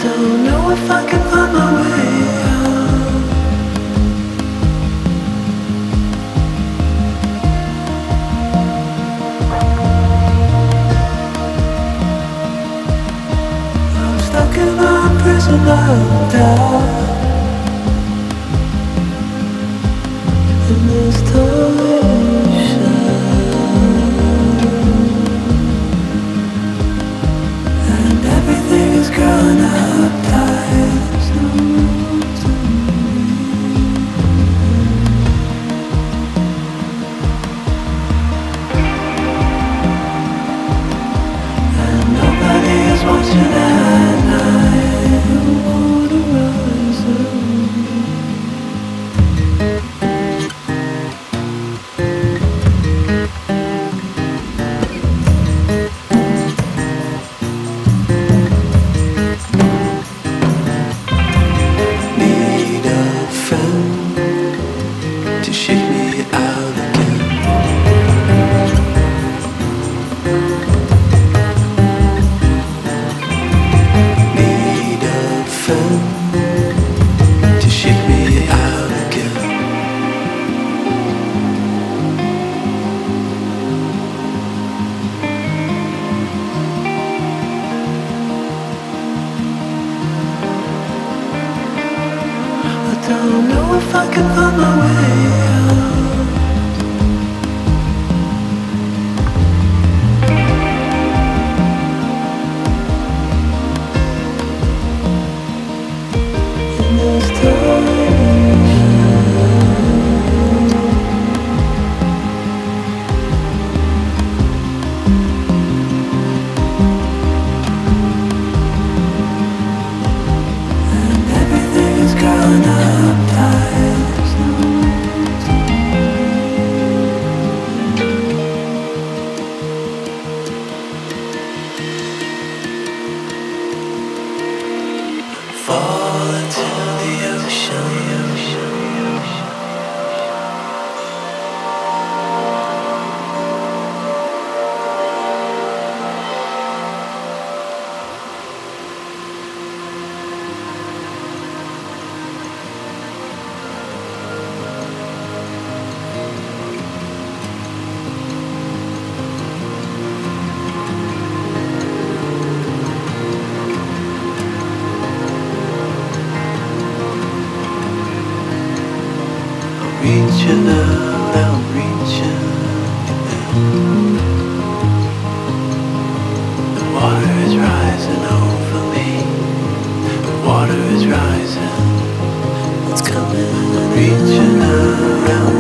don't know if I can find my way out. I'm stuck in a prison of doubt. In this torsion, and everything is growing up tight. There's no room to and nobody is watching at night. The water rises. Don't know if I can find my way out. In this torsion, and everything is growing up tight. There's no room to fall into the ocean. Reaching out, I'm reaching out. The water is rising over me. The water is rising. It's coming. I'm reaching out, I'm